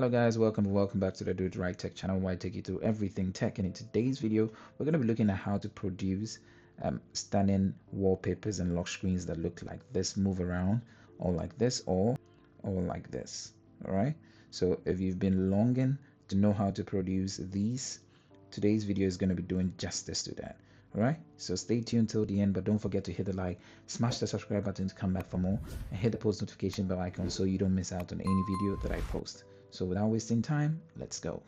Hello guys, welcome back to the Do It Right Tech channel where I take you through everything tech. And in today's video, we're going to be looking at how to produce stunning wallpapers and lock screens that look like this, move around, or like this, or like this. All right. So if you've been longing to know how to produce these, today's video is going to be doing justice to that. All right. So stay tuned till the end, but don't forget to hit the like, smash the subscribe button to come back for more, and hit the post notification bell icon so you don't miss out on any video that I post. So without wasting time, let's go.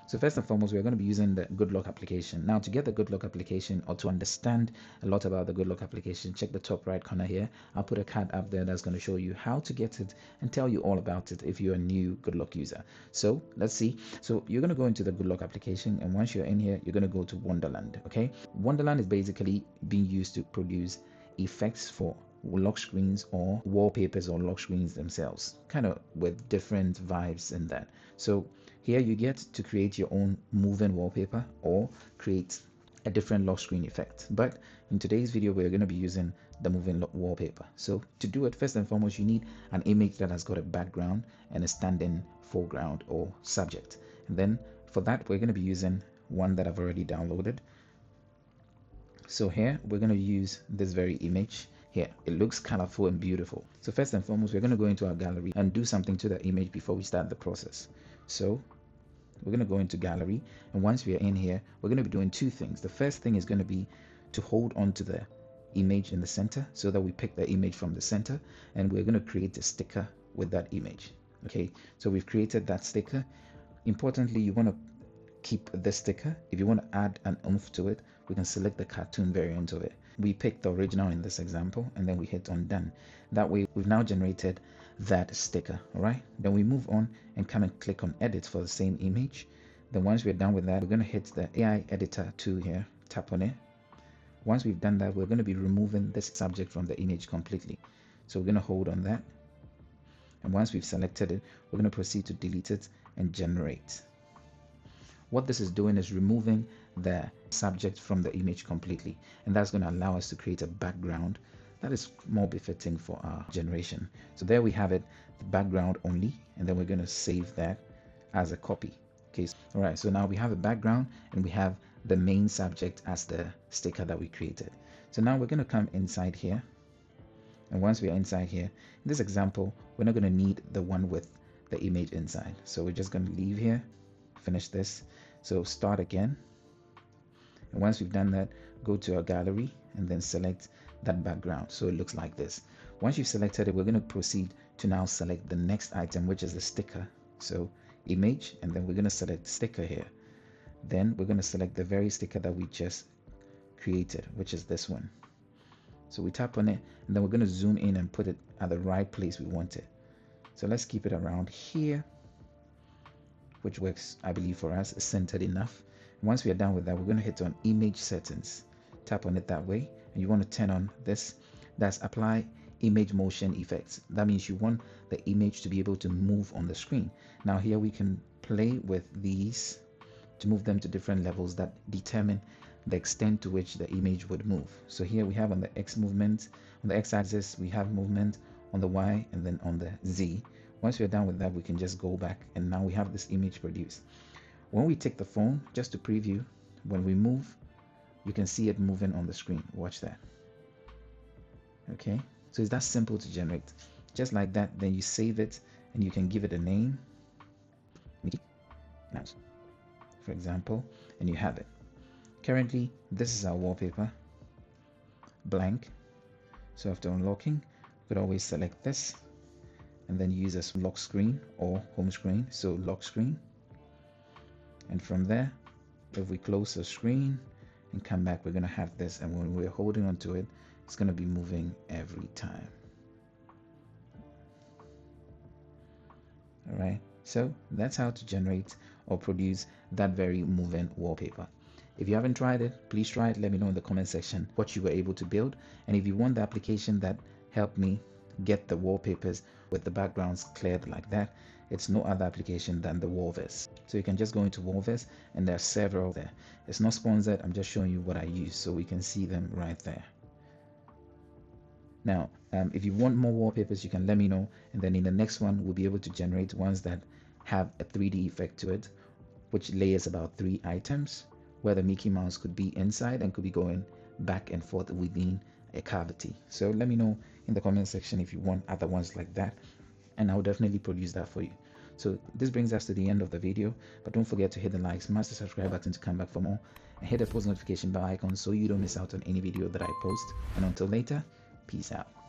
So first and foremost, we're going to be using the Good Lock application. Now to get the Good Lock application or to understand a lot about the Good Lock application, check the top right corner here. I'll put a card up there that's going to show you how to get it and tell you all about it if you're a new Good Lock user. So let's see. So you're going to go into the Good Lock application, and once you're in here, you're going to go to Wonderland. Okay. Wonderland is basically being used to produce effects for lock screens or wallpapers or lock screens themselves, kind of with different vibes in that. So here you get to create your own moving wallpaper or create a different lock screen effect. But in today's video, we're going to be using the moving wallpaper. So to do it, first and foremost, you need an image that has got a background and a standing foreground or subject. And then for that, we're going to be using one that I've already downloaded. So here we're going to use this very image. Here it looks colorful and beautiful. So first and foremost, we're going to go into our gallery and do something to the image before we start the process. So we're going to go into gallery, and once we are in here, we're going to be doing two things. The first thing is going to be to hold on to the image in the center so that we pick the image from the center, and we're going to create a sticker with that image. Okay, so we've created that sticker. Importantly, you want to keep this sticker. If you want to add an oomph to it, we can select the cartoon variant of it. We pick the original in this example, and then we hit on done. That way we've now generated that sticker. All right, then we move on and come and click on edit for the same image. Then once we're done with that, we're going to hit the AI editor tool here, tap on it. Once we've done that, we're going to be removing this subject from the image completely. So we're going to hold on that, and once we've selected it, we're going to proceed to delete it and generate. What this is doing is removing the subject from the image completely, and that's going to allow us to create a background that is more befitting for our generation. So there we have it, the background only, and then we're going to save that as a copy. Okay, all right, so now we have a background and we have the main subject as the sticker that we created. So now we're going to come inside here, and once we're inside here, in this example, we're not going to need the one with the image inside, so we're just going to leave here, finish this. So start again, and once we've done that, go to our gallery and then select that background so it looks like this. Once you've selected it, we're going to proceed to now select the next item, which is the sticker. So image, and then we're going to select sticker here. Then we're going to select the very sticker that we just created, which is this one. So we tap on it, and then we're going to zoom in and put it at the right place we want it. So let's keep it around here, which works, I believe, for us, is centered enough. And once we are done with that, we're going to hit on image settings, tap on it that way, and you want to turn on this, that's apply image motion effects. That means you want the image to be able to move on the screen. Now here we can play with these to move them to different levels that determine the extent to which the image would move. So here we have on the X movement, on the X axis we have movement, on the Y, and then on the Z. Once we're done with that, we can just go back, and now we have this image produced. When we take the phone, just to preview, when we move, you can see it moving on the screen. Watch that. Okay, so it's that simple to generate. Just like that, then you save it and you can give it a name, for example, and you have it. Currently, this is our wallpaper, blank. So after unlocking, you could always select this and then use as lock screen or home screen. So lock screen, and from there, if we close the screen and come back, we're going to have this, and when we're holding on to it, it's going to be moving every time. All right, so that's how to generate or produce that very moving wallpaper. If you haven't tried it, please try it. Let me know in the comment section what you were able to build, and if you want the application that helped me get the wallpapers with the backgrounds cleared like that, it's no other application than the Wallverse. So you can just go into Wallverse, and there are several there. It's not sponsored, I'm just showing you what I use so we can see them right there. Now if you want more wallpapers, you can let me know, and then in the next one we'll be able to generate ones that have a 3D effect to it, which layers about 3 items, where the Mickey Mouse could be inside and could be going back and forth within a cavity. So let me know in the comment section if you want other ones like that, and I'll definitely produce that for you. So this brings us to the end of the video, but don't forget to hit the like, smash the subscribe button to come back for more, and hit the post notification bell icon so you don't miss out on any video that I post. And until later, peace out.